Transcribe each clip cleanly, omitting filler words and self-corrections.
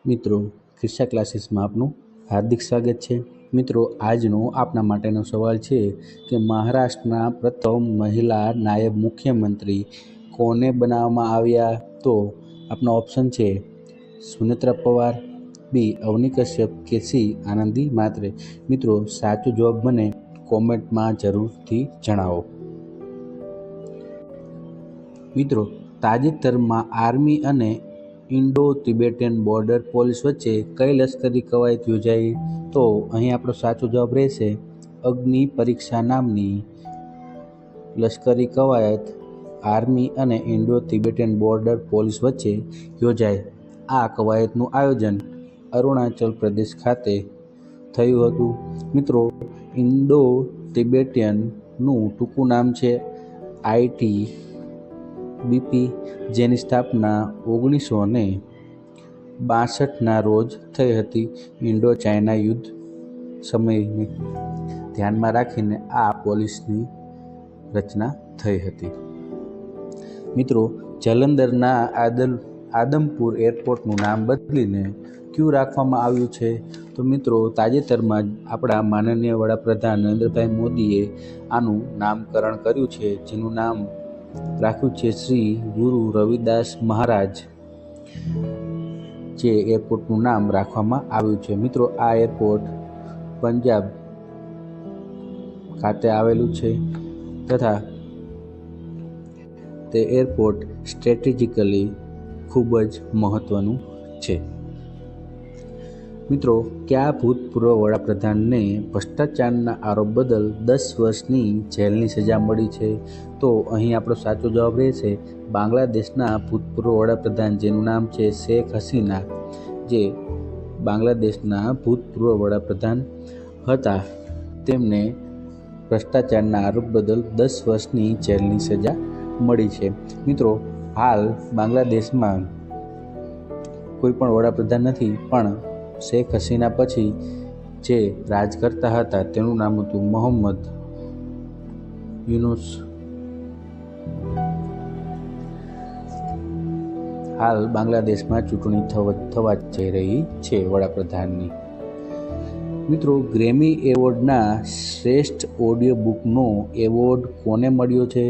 મિત્રો, ખિસ્સા ક્લાસીસમાં આપનું હાર્દિક સ્વાગત છે. મિત્રો, આજનો આપના માટેનો સવાલ છે કે મહારાષ્ટ્રના પ્રથમ મહિલા નાયબ મુખ્યમંત્રી કોને બનાવવામાં આવ્યા? તો આપનો ઓપ્શન છે સુનેત્રા પવાર, બી અવની કશ્યપ કે સી આનંદી માત્રે. મિત્રો, સાચો જવાબ મને કોમેન્ટમાં જરૂરથી જણાવો. મિત્રો, તાજેતરમાં આર્મી અને ઇન્ડો તિબેટિયન બોર્ડર પોલીસ વચ્ચે કઈ લશ્કરી કવાયત યોજાઈ? તો અહીં આપણો સાચો જવાબ રહેશે અગ્નિ પરીક્ષા નામની લશ્કરી કવાયત આર્મી અને ઇન્ડો તિબેટિયન બોર્ડર પોલીસ વચ્ચે યોજાઈ. આ કવાયતનું આયોજન અરુણાચલ પ્રદેશ ખાતે થયું હતું. મિત્રો, ઇન્ડો તિબેટિયનનું ટૂંકું નામ છે ITBP, જેની સ્થાપના 1962ના રોજ થઈ હતી. ઇન્ડો ચાઇના યુદ્ધ સમયને ધ્યાનમાં રાખીને આ પોલીસની રચના થઈ હતી. મિત્રો, જલંધરના આદમપુર એરપોર્ટનું નામ બદલીને ક્યું રાખવામાં આવ્યું છે? તો મિત્રો, તાજેતરમાં જ આપણા માનનીય વડાપ્રધાન નરેન્દ્રભાઈ મોદીએ આનું નામકરણ કર્યું છે, જેનું નામ રાખ્યું છે શ્રી ગુરુ રવિદાસ મહારાજ, જે એરપોર્ટનું નામ રાખવામાં આવ્યું છે. મિત્રો, આ એરપોર્ટ પંજાબ ખાતે આવેલું છે તથા તે એરપોર્ટ સ્ટ્રેટેજિકલી ખૂબ જ મહત્વનું છે. મિત્રો, કયા ભૂતપૂર્વ વડાપ્રધાનને ભ્રષ્ટાચારના આરોપ બદલ 10 વર્ષની જેલની સજા મળી છે? તો અહીં આપણો સાચો જવાબ રહેશે બાંગ્લાદેશના ભૂતપૂર્વ વડાપ્રધાન, જેનું નામ છે શેખ હસીના, જે બાંગ્લાદેશના ભૂતપૂર્વ વડાપ્રધાન હતા. તેમને ભ્રષ્ટાચારના આરોપ બદલ 10 વર્ષની જેલની સજા મળી છે. મિત્રો, હાલ બાંગ્લાદેશમાં કોઈ પણ વડાપ્રધાન નથી, પણ શેખ હસીના પછી જે રાજ કરતા હતા તેનું નામ હતું મોહમ્મદ યુનુસ. હાલ બાંગ્લાદેશમાં ચૂંટણી થવા જઈ રહી છે વડાપ્રધાનની. મિત્રો, ગ્રેમી એવોર્ડના શ્રેષ્ઠ ઓડિયો બુકનો એવોર્ડ કોને મળ્યો છે?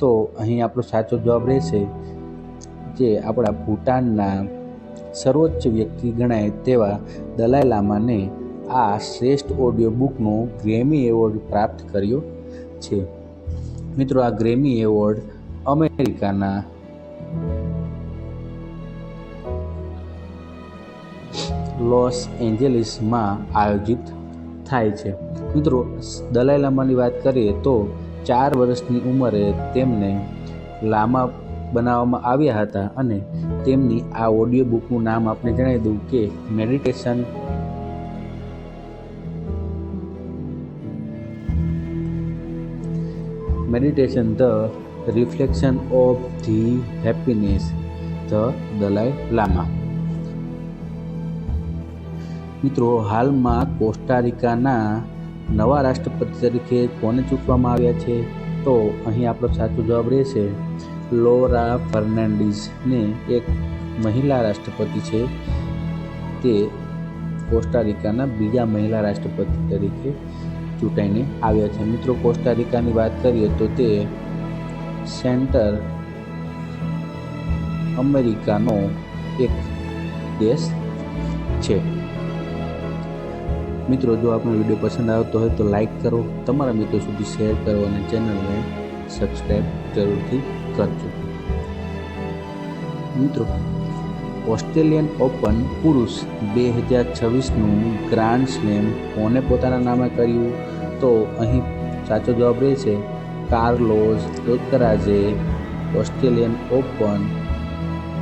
તો અહીં આપણો સાચો જવાબ રહેશે જે આપણા ભૂટાનના સર્વોચ્ચ વ્યક્તિ ગણાય તેવા દલાઈ લામાને આ શ્રેષ્ઠ ઓડિયો બુકનો ગ્રેમી એવોર્ડ પ્રાપ્ત કર્યો છે. મિત્રો, આ ગ્રેમી એવોર્ડ અમેરિકાના લોસ એન્જલિસમાં આયોજિત થાય છે. મિત્રો, દલાઈ લામાની વાત કરીએ તો 4 વર્ષની ઉંમરે તેમને લામા બનાવવામાં આવ્યા હતા અને તેમની આ ઓડિયો બુકનું નામ આપણે જણાવી દઉં કે meditation the reflection of the happiness the Dalai Lama. મિત્રો, હાલમાં કોસ્ટારિકાના નવા રાષ્ટ્રપતિ તરીકે કોને ચૂંટવામાં આવ્યા છે? તો અહીં આપણો સાચો જવાબ રહેશે લોરા ફર્નાન્ડીઝને. એક મહિલા રાષ્ટ્રપતિ છે, તે કોસ્ટારિકાના બીજા મહિલા રાષ્ટ્રપતિ તરીકે ચૂંટાઈને આવ્યા છે. મિત્રો, કોસ્ટારિકાની વાત કરીએ તો તે સેન્ટર અમેરિકાનો એક દેશ છે. મિત્રો, જો આપનો વિડીયો પસંદ આવતો હોય તો લાઈક કરો, તમારા મિત્રો સુધી શેર કરો અને ચેનલને સબસ્ક્રાઈબ જરૂરથી કરજો. મિત્રો, ઓસ્ટ્રેલિયન ઓપન પુરુષ 2026નું ગ્રાન્ડ સ્લેમ કોને પોતાના નામે કર્યું? તો અહીં સાચો જવાબ રહેશે કાર્લોસ અલ્કરાઝે ઓસ્ટ્રેલિયન ઓપન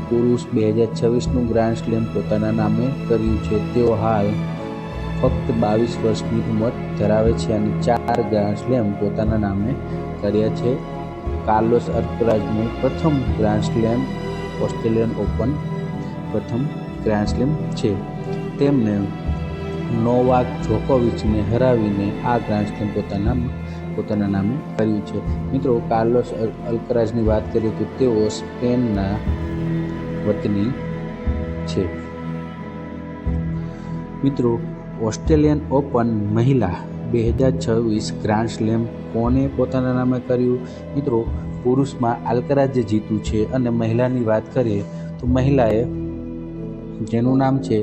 પુરુષ 2026નું ગ્રાન્ડ સ્લેમ પોતાના નામે કર્યું છે. તેઓ હાલ ફક્ત 22 વર્ષની ઉંમર ધરાવે છે અને 4 ગ્રાન્ડ સ્લેમ પોતાના નામે કર્યા છે. કાર્લોસ અલ્કરાઝનું પ્રથમ ગ્રાન્ડ સ્લેમ ઓસ્ટ્રેલિયન ઓપન પ્રથમ ગ્રાન્ડ સ્લેમ છે. તેમને નોવાક જોકોવિચને હરાવીને આ ગ્રાન્ડ સ્લેમ પોતાના નામે કર્યું છે. મિત્રો, કાર્લોસ અલ્કરાઝની વાત કરીએ તો તેઓ સ્પેનના વતની છે. મિત્રો, ઓસ્ટ્રેલિયન ઓપન મહિલા 2026 ગ્રાન્ડ સ્લેમ કોને પોતાના નામે કર્યું? મિત્રો, પુરુષમાં આલ્કરાજે જીત્યું છે અને મહિલાની વાત કરીએ તો મહિલાએ જેનું નામ છે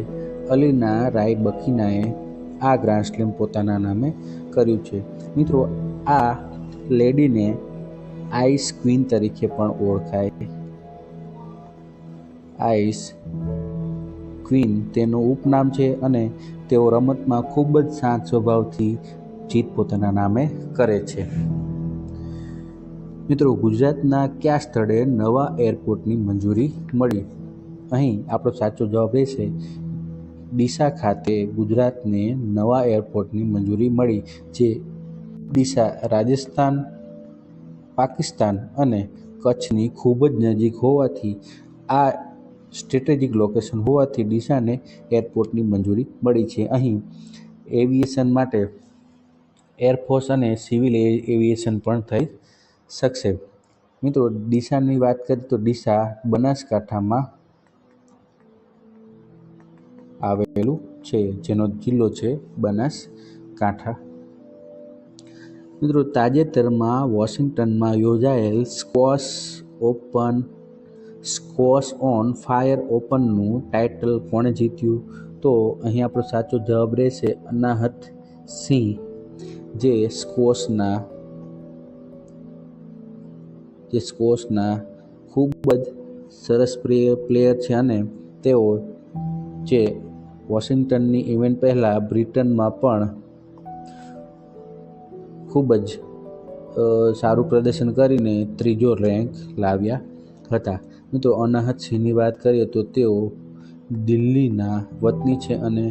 અલીના રાયબકીનાએ આ ગ્રાન્ડ સ્લેમ પોતાના નામે કર્યું છે. મિત્રો, આ લેડીને આઈસ ક્વીન તરીકે પણ ઓળખાય. આઈસ ક્વીન તેનું ઉપનામ છે અને તેઓ રમતમાં ખૂબ જ શાંત સ્વભાવથી જીત પોતાના નામે કરે છે. મિત્રો, ગુજરાતના કયા સ્થળે નવા એરપોર્ટની મંજૂરી મળી? અહીં આપણો સાચો જવાબ રહેશે ડીસા ખાતે ગુજરાતને નવા એરપોર્ટની મંજૂરી મળી, જે ડીસા રાજસ્થાન, પાકિસ્તાન અને કચ્છની ખૂબ જ નજીક હોવાથી આ સ્ટ્રેટેજિક લોકેશન હોવાથી ડીસાને એરપોર્ટની મંજૂરી મળી છે. અહીં એવિએશન માટે એરફોર્સ અને સિવિલ એવિએશન પણ થઈ શકશે. મિત્રો, ડીસાની વાત કરીએ તો ડીસા બનાસકાંઠામાં આવેલું છે, જેનો જિલ્લો છે બનાસકાંઠા. મિત્રો, તાજેતરમાં વોશિંગ્ટનમાં યોજાયેલ સ્ક્વોશ ઓન ફાયર ઓપનનું ટાઇટલ કોણે જીત્યું? તો અહીં આપણો સાચો જવાબ રહેશે અનાહત સિંહ, જે સ્ક્વોશના ખૂબ જ સરસ પ્લેયર છે અને તેઓ જે વોશિંગ્ટનની ઇવેન્ટ પહેલાં બ્રિટનમાં પણ ખૂબ જ સારું પ્રદર્શન કરીને ત્રીજો રેન્ક લાવ્યા હતા. મિત્રો, અનાહત સિંહની વાત કરીએ તો તેઓ દિલ્હીના વતની છે અને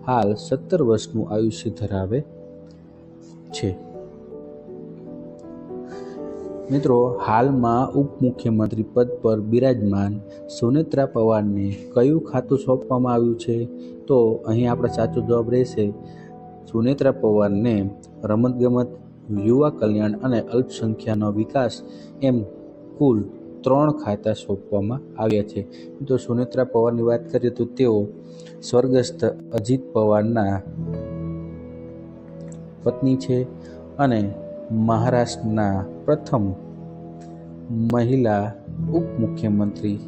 હાલ 17 વર્ષનું આયુષ્ય ધરાવે છે. મિત્રો, હાલમાં ઉપમુખ્યમંત્રી પદ પર બિરાજમાન સુનેત્રા પવારને કયું ખાતું સોંપવામાં આવ્યું છે? તો અહીં આપણો સાચો જવાબ રહેશે સુનેત્રા પવારને રમતગમત, યુવા કલ્યાણ અને અલ્પસંખ્યાકનો વિકાસ એમ કુલ 3 ખાતા સોંપવામાં આવ્યા છે. મિત્રો, સુનેત્રા પવારની વાત કરીએ તો તેઓ સ્વર્ગસ્થ અજીત પવારના પત્ની છે અને મહારાષ્ટ્રના પ્રથમ મહિલા ઉપમુખ્યમંત્રી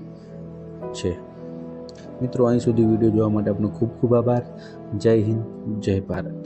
છે. મિત્રો, અહીં સુધી વિડીયો જોવા માટે આપનો ખૂબ ખૂબ આભાર. જય હિન્દ, જય ભારત.